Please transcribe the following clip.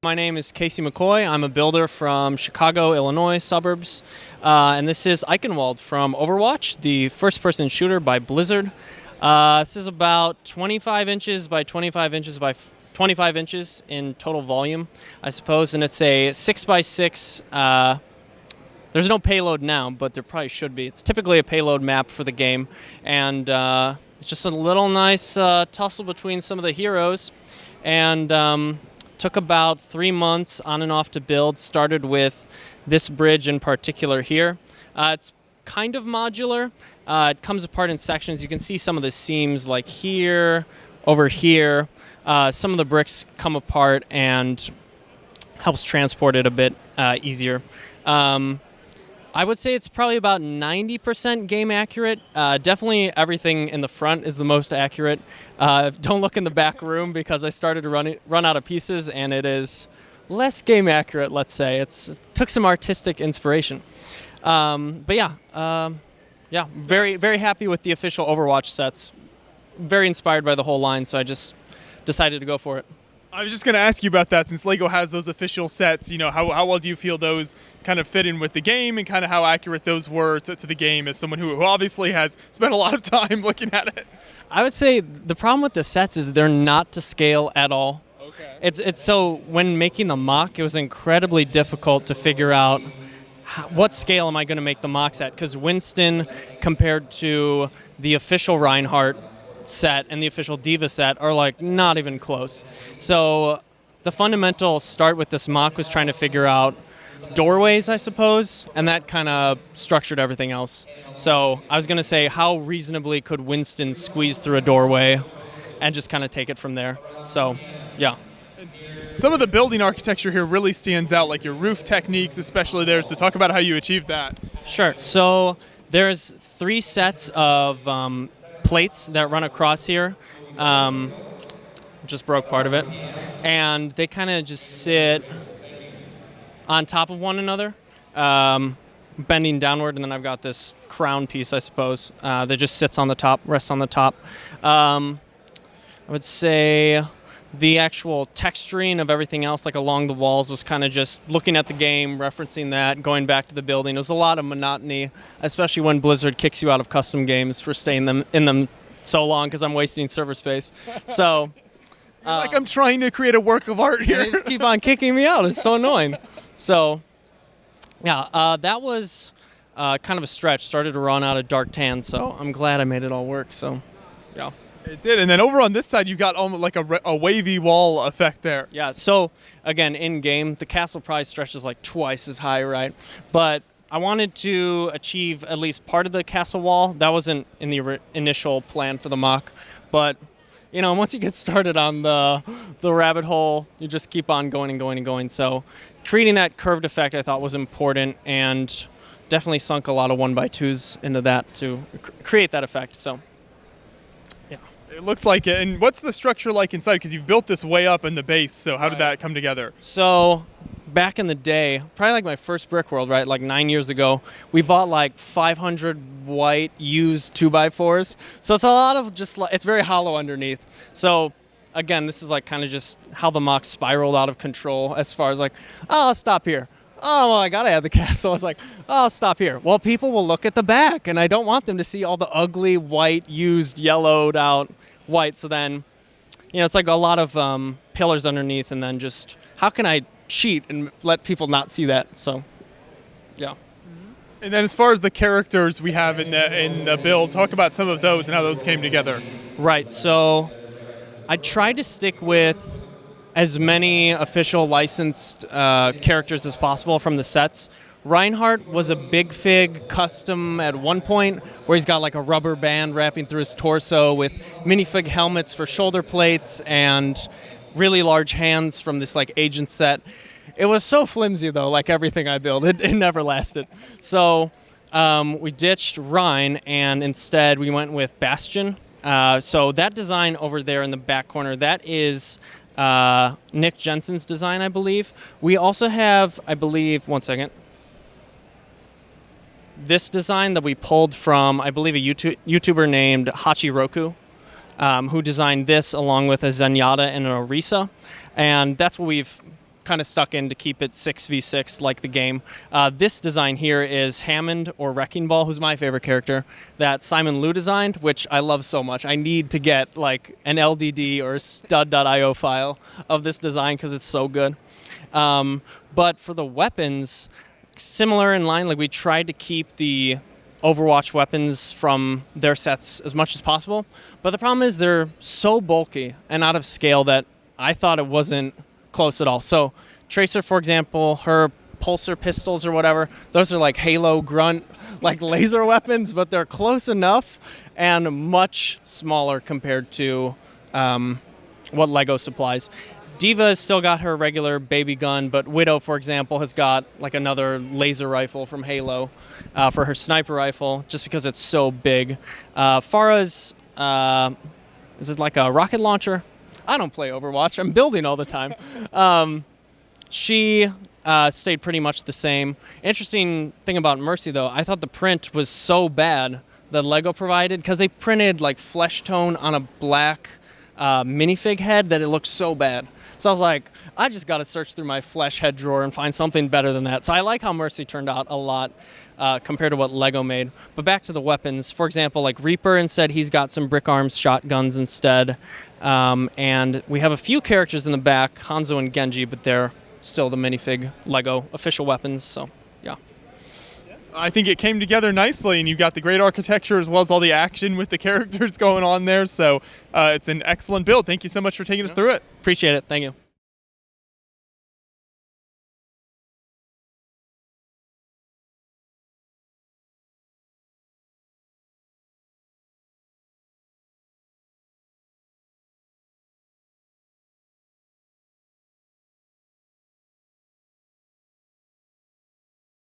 My name is Casey McCoy. I'm a builder from Chicago, Illinois suburbs, and this is Eichenwalde from Overwatch, the first-person shooter by Blizzard. This is about 25 inches by 25 inches by 25 inches in total volume, I suppose, and it's a 6 by 6. There's no payload now, but there probably should be. It's typically a payload map for the game, and it's just a little nice tussle between some of the heroes, and took about 3 months on and off to build. Started with this bridge in particular here. It's kind of modular. It comes apart in sections. You can see some of the seams like here, over here. Some of the bricks come apart and helps transport it a bit easier. I would say it's probably about 90% game accurate. Definitely everything in the front is the most accurate. Don't look in the back room because I started to run out of pieces, and it is less game accurate, let's say. It took some artistic inspiration. But yeah, very, very happy with the official Overwatch sets. Very inspired by the whole line, so I just decided to go for it. I was just going to ask you about that, since LEGO has those official sets. You know, how well do you feel those kind of fit in with the game, and kind of how accurate those were to the game as someone who obviously has spent a lot of time looking at it? I would say the problem with the sets is they're not to scale at all. Okay. It's so when making the mock, it was incredibly difficult to figure out what scale am I going to make the mocks at, because Winston compared to the official Reinhardt set and the official Diva set are like not even close. So the fundamental start with this mock was trying to figure out doorways, I suppose, and that kind of structured everything else. So I was going to say, how reasonably could Winston squeeze through a doorway, and just kind of take it from there. So yeah. Some of the building architecture here really stands out, like your roof techniques especially there, so talk about how you achieved that. Sure. So there's 3 sets of plates that run across here. Just broke part of it. And they kind of just sit on top of one another, bending downward, and then I've got this crown piece, I suppose, that just sits on the top, rests on the top. I would say the actual texturing of everything else, like along the walls, was kind of just looking at the game, referencing that, going back to the building. It was a lot of monotony, especially when Blizzard kicks you out of custom games for staying in them so long because I'm wasting server space. So, like I'm trying to create a work of art here. They just keep on kicking me out. It's so annoying. So, yeah, that was kind of a stretch. Started to run out of dark tan, so I'm glad I made it all work. So, yeah. It did, and then over on this side, you've got almost like a wavy wall effect there. Yeah, so again, in-game, the castle probably stretches like twice as high, right? But I wanted to achieve at least part of the castle wall. That wasn't in the initial plan for the mock. But, you know, once you get started on the rabbit hole, you just keep on going and going and going. So creating that curved effect I thought was important, and definitely sunk a lot of 1x2s into that to create that effect. So. It looks like it. And what's the structure like inside? Because you've built this way up in the base, so how did that come together? So back in the day, probably like my first Brickworld, right, like 9 years ago, we bought like 500 white used 2x4s. So it's a lot of just like, it's very hollow underneath. So again, this is like kind of just how the mock spiraled out of control as far as like, oh, I'll stop here. Oh, well, I got to have the castle. I was like, oh, I'll stop here. Well, people will look at the back, and I don't want them to see all the ugly, white, used, yellowed out white. So then, you know, it's like a lot of pillars underneath, and then just how can I cheat and let people not see that? So, yeah. And then as far as the characters we have in the build, talk about some of those and how those came together. Right. So I tried to stick with as many official licensed characters as possible from the sets. Reinhardt was a big fig custom at one point, where he's got like a rubber band wrapping through his torso with minifig helmets for shoulder plates and really large hands from this like agent set. It was so flimsy though, like everything I built. It never lasted. So we ditched Rein, and instead we went with Bastion. So that design over there in the back corner, that is Nick Jensen's design, I believe. We also have, I believe, one second, this design that we pulled from, I believe, a YouTuber named Hachiroku, who designed this along with a Zenyatta and an Orisa. And that's what we've kind of stuck in to keep it 6v6 like the game. This design here is Hammond, or Wrecking Ball, who's my favorite character, that Simon Liu designed, which I love so much. I need to get like an LDD or stud.io file of this design because it's so good. But for the weapons, similar in line, like we tried to keep the Overwatch weapons from their sets as much as possible. But the problem is they're so bulky and out of scale that I thought it wasn't close at all. So Tracer, for example, her pulsar pistols or whatever, those are like Halo grunt, like laser weapons, but they're close enough and much smaller compared to what LEGO supplies. Diva has still got her regular baby gun, but Widow, for example, has got like another laser rifle from Halo for her sniper rifle, just because it's so big. Farah's, is it like a rocket launcher? I don't play Overwatch. I'm building all the time. She stayed pretty much the same. Interesting thing about Mercy, though, I thought the print was so bad that LEGO provided, because they printed like flesh tone on a black minifig head that it looked so bad. So I was like, I just got to search through my flesh head drawer and find something better than that. So I like how Mercy turned out a lot compared to what LEGO made. But back to the weapons. For example, like Reaper, instead he's got some brick arms shotguns instead. And we have a few characters in the back, Hanzo and Genji, but they're still the minifig LEGO official weapons. So yeah. I think it came together nicely, and you've got the great architecture as well as all the action with the characters going on there. So it's an excellent build. Thank you so much for taking us through it. Appreciate it. Thank you.